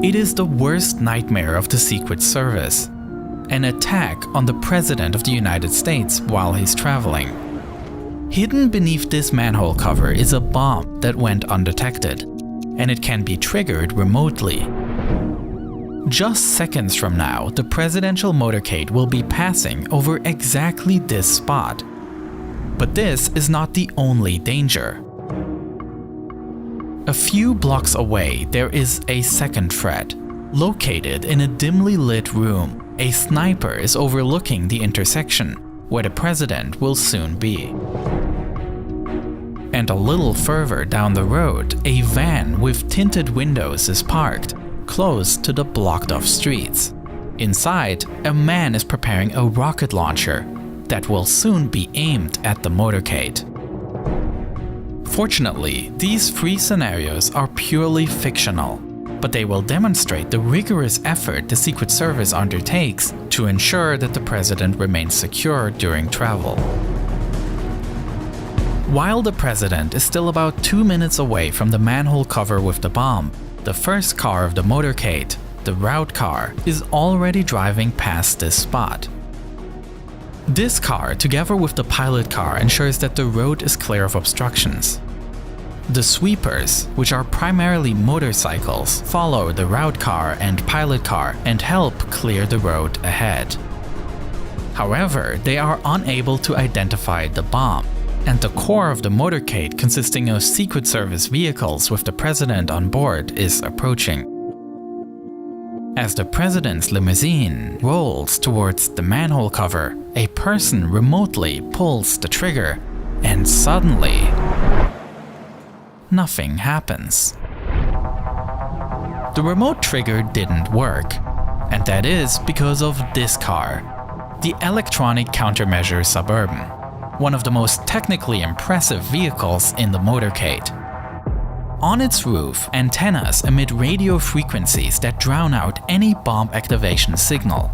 It is the worst nightmare of the Secret Service. An attack on the President of the United States while he's traveling. Hidden beneath this manhole cover is a bomb that went undetected, and it can be triggered remotely. Just seconds from now, the presidential motorcade will be passing over exactly this spot. But this is not the only danger. A few blocks away, there is a second threat. Located in a dimly lit room, a sniper is overlooking the intersection, where the president will soon be. And a little further down the road, a van with tinted windows is parked, close to the blocked-off streets. Inside, a man is preparing a rocket launcher that will soon be aimed at the motorcade. Fortunately, these three scenarios are purely fictional, but they will demonstrate the rigorous effort the Secret Service undertakes to ensure that the president remains secure during travel. While the president is still about 2 minutes away from the manhole cover with the bomb, the first car of the motorcade, the route car, is already driving past this spot. This car, together with the pilot car, ensures that the road is clear of obstructions. The sweepers, which are primarily motorcycles, follow the route car and pilot car and help clear the road ahead. However, they are unable to identify the bomb, and the core of the motorcade, consisting of Secret Service vehicles with the president on board, is approaching. As the president's limousine rolls towards the manhole cover, a person remotely pulls the trigger, and suddenly, nothing happens. The remote trigger didn't work, and that is because of this car, the Electronic Countermeasure Suburban, one of the most technically impressive vehicles in the motorcade. On its roof, antennas emit radio frequencies that drown out any bomb activation signal.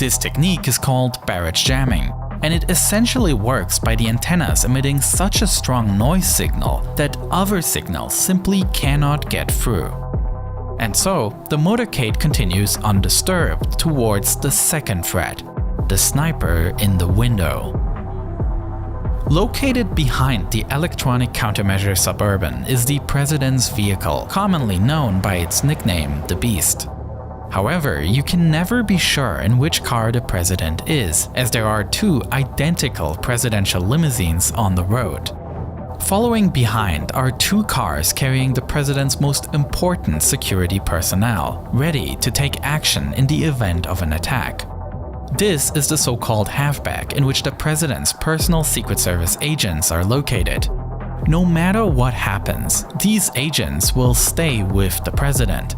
This technique is called barrage jamming, and it essentially works by the antennas emitting such a strong noise signal that other signals simply cannot get through. And so, the motorcade continues undisturbed towards the second threat, the sniper in the window. Located behind the Electronic Countermeasure Suburban is the president's vehicle, commonly known by its nickname, the Beast. However, you can never be sure in which car the president is, as there are two identical presidential limousines on the road. Following behind are two cars carrying the president's most important security personnel, ready to take action in the event of an attack. This is the so-called halfback in which the president's personal Secret Service agents are located. No matter what happens, these agents will stay with the president.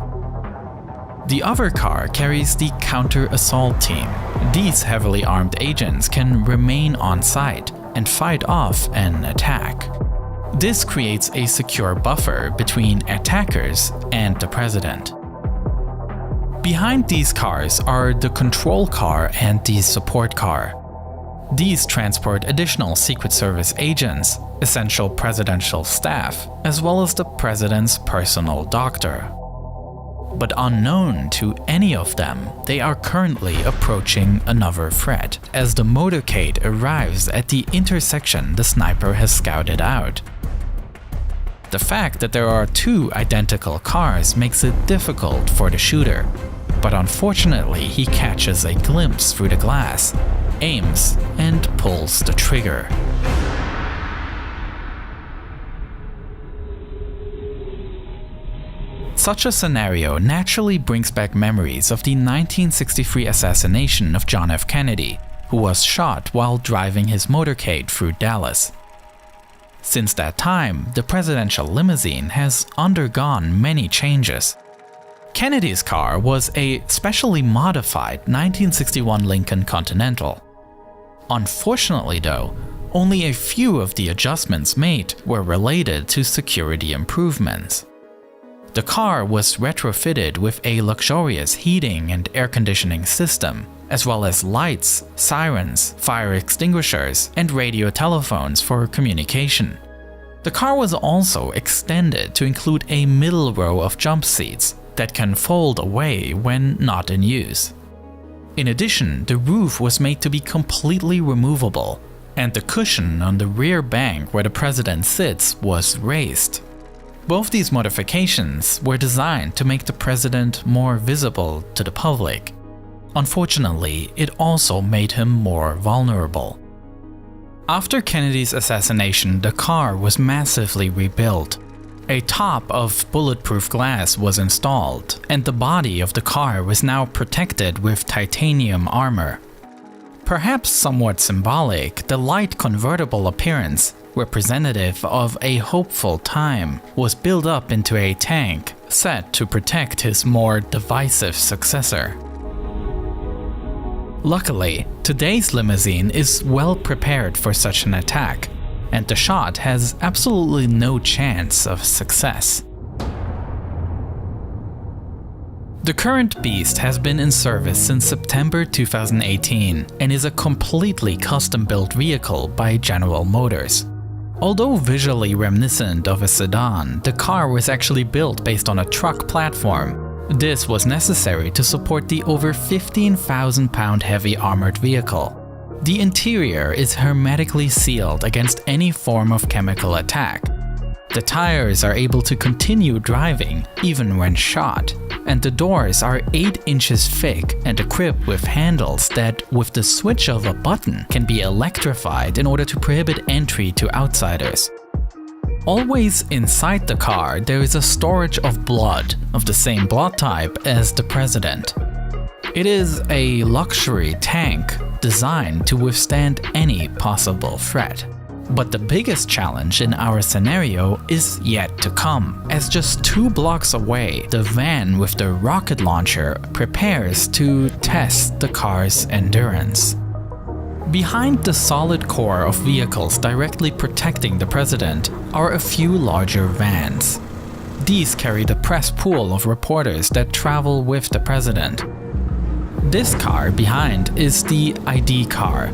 The other car carries the counter-assault team. These heavily armed agents can remain on site and fight off an attack. This creates a secure buffer between attackers and the president. Behind these cars are the control car and the support car. These transport additional Secret Service agents, essential presidential staff, as well as the president's personal doctor. But unknown to any of them, they are currently approaching another threat, as the motorcade arrives at the intersection the sniper has scouted out. The fact that there are two identical cars makes it difficult for the shooter, but unfortunately he catches a glimpse through the glass, aims, and pulls the trigger. Such a scenario naturally brings back memories of the 1963 assassination of John F. Kennedy, who was shot while driving his motorcade through Dallas. Since that time, the presidential limousine has undergone many changes. Kennedy's car was a specially modified 1961 Lincoln Continental. Unfortunately though, only a few of the adjustments made were related to security improvements. The car was retrofitted with a luxurious heating and air conditioning system, as well as lights, sirens, fire extinguishers, and radio telephones for communication. The car was also extended to include a middle row of jump seats, that can fold away when not in use. In addition, the roof was made to be completely removable, and the cushion on the rear bank where the president sits was raised. Both these modifications were designed to make the president more visible to the public. Unfortunately, it also made him more vulnerable. After Kennedy's assassination, the car was massively rebuilt. A top of bulletproof glass was installed, and the body of the car was now protected with titanium armor. Perhaps somewhat symbolic, the light convertible appearance, representative of a hopeful time, was built up into a tank, set to protect his more divisive successor. Luckily, today's limousine is well prepared for such an attack, and the shot has absolutely no chance of success. The current Beast has been in service since September 2018 and is a completely custom-built vehicle by General Motors. Although visually reminiscent of a sedan, the car was actually built based on a truck platform. This was necessary to support the over 15,000-pound heavy armored vehicle. The interior is hermetically sealed against any form of chemical attack. The tires are able to continue driving even when shot, and the doors are 8 inches thick and equipped with handles that, with the switch of a button, can be electrified in order to prohibit entry to outsiders. Always inside the car, there is a storage of blood of the same blood type as the president. It is a luxury tank designed to withstand any possible threat. But the biggest challenge in our scenario is yet to come, as just 2 blocks away, the van with the rocket launcher prepares to test the car's endurance. Behind the solid core of vehicles directly protecting the president are a few larger vans. These carry the press pool of reporters that travel with the president. This car behind is the ID car.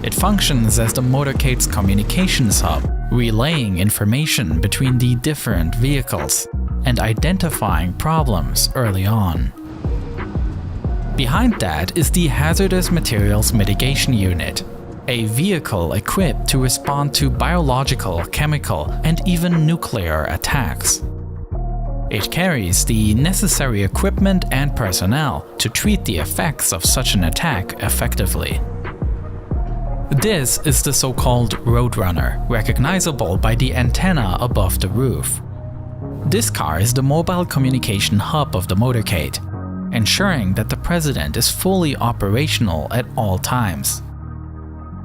It functions as the motorcade's communications hub, relaying information between the different vehicles and identifying problems early on. Behind that is the Hazardous Materials Mitigation Unit, a vehicle equipped to respond to biological, chemical, and even nuclear attacks. It carries the necessary equipment and personnel to treat the effects of such an attack effectively. This is the so-called Roadrunner, recognizable by the antenna above the roof. This car is the mobile communication hub of the motorcade, ensuring that the president is fully operational at all times.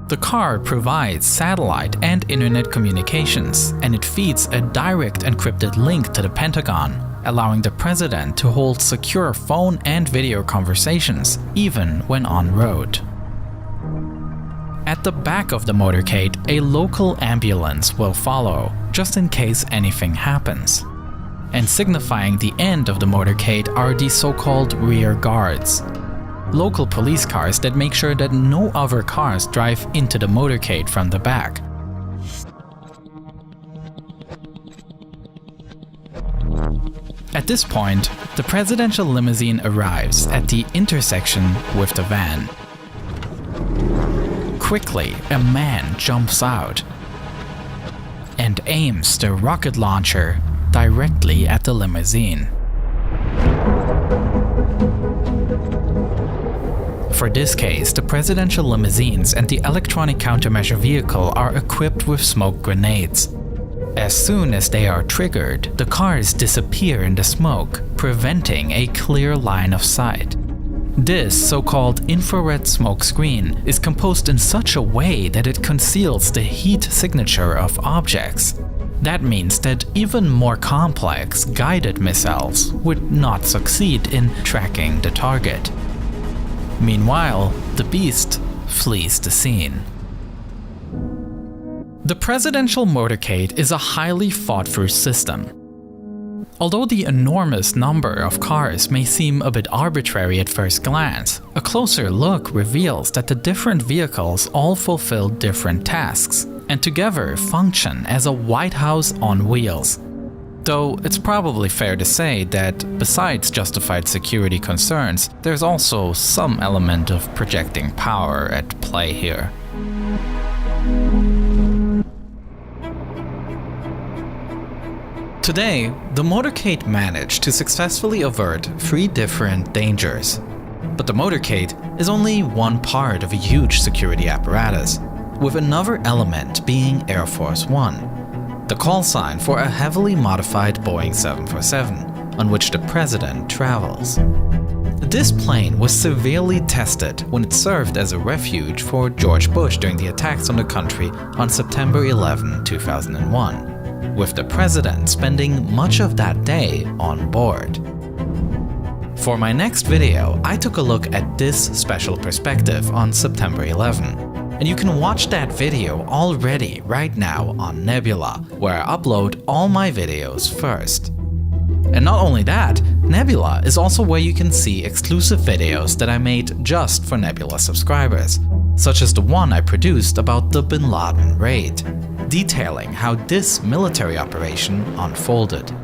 The car provides satellite and internet communications, and it feeds a direct encrypted link to the Pentagon, allowing the president to hold secure phone and video conversations, even when en route. At the back of the motorcade, a local ambulance will follow, just in case anything happens. And signifying the end of the motorcade are the so-called rear guards. Local police cars that make sure that no other cars drive into the motorcade from the back. At this point, the presidential limousine arrives at the intersection with the van. Quickly, a man jumps out and aims the rocket launcher directly at the limousine. For this case, the presidential limousines and the electronic countermeasure vehicle are equipped with smoke grenades. As soon as they are triggered, the cars disappear in the smoke, preventing a clear line of sight. This so-called infrared smoke screen is composed in such a way that it conceals the heat signature of objects. That means that even more complex guided missiles would not succeed in tracking the target. Meanwhile, the Beast flees the scene. The presidential motorcade is a highly thought-through system. Although the enormous number of cars may seem a bit arbitrary at first glance, a closer look reveals that the different vehicles all fulfill different tasks and together function as a White House on wheels. Though it's probably fair to say that besides justified security concerns, there's also some element of projecting power at play here. Today, the motorcade managed to successfully avert 3 different dangers. But the motorcade is only one part of a huge security apparatus, with another element being Air Force One, the call sign for a heavily modified Boeing 747, on which the president travels. This plane was severely tested when it served as a refuge for George Bush during the attacks on the country on September 11, 2001, with the president spending much of that day on board. For my next video, I took a look at this special perspective on September 11, and you can watch that video already right now on Nebula, where I upload all my videos first. And not only that, Nebula is also where you can see exclusive videos that I made just for Nebula subscribers, such as the one I produced about the Bin Laden raid, detailing how this military operation unfolded.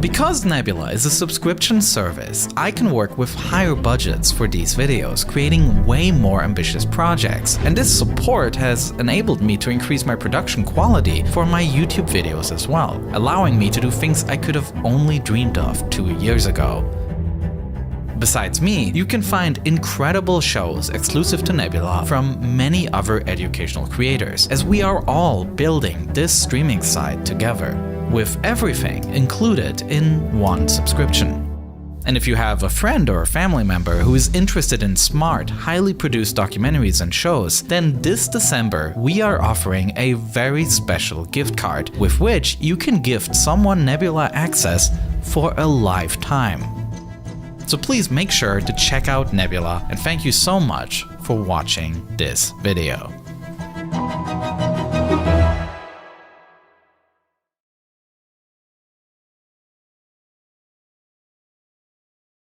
Because Nebula is a subscription service, I can work with higher budgets for these videos, creating way more ambitious projects, and this support has enabled me to increase my production quality for my YouTube videos as well, allowing me to do things I could have only dreamed of 2 years ago. Besides me, you can find incredible shows exclusive to Nebula from many other educational creators, as we are all building this streaming site together, with everything included in one subscription. And if you have a friend or a family member who is interested in smart, highly produced documentaries and shows, then this December we are offering a very special gift card with which you can gift someone Nebula access for a lifetime. So please make sure to check out Nebula, and thank you so much for watching this video.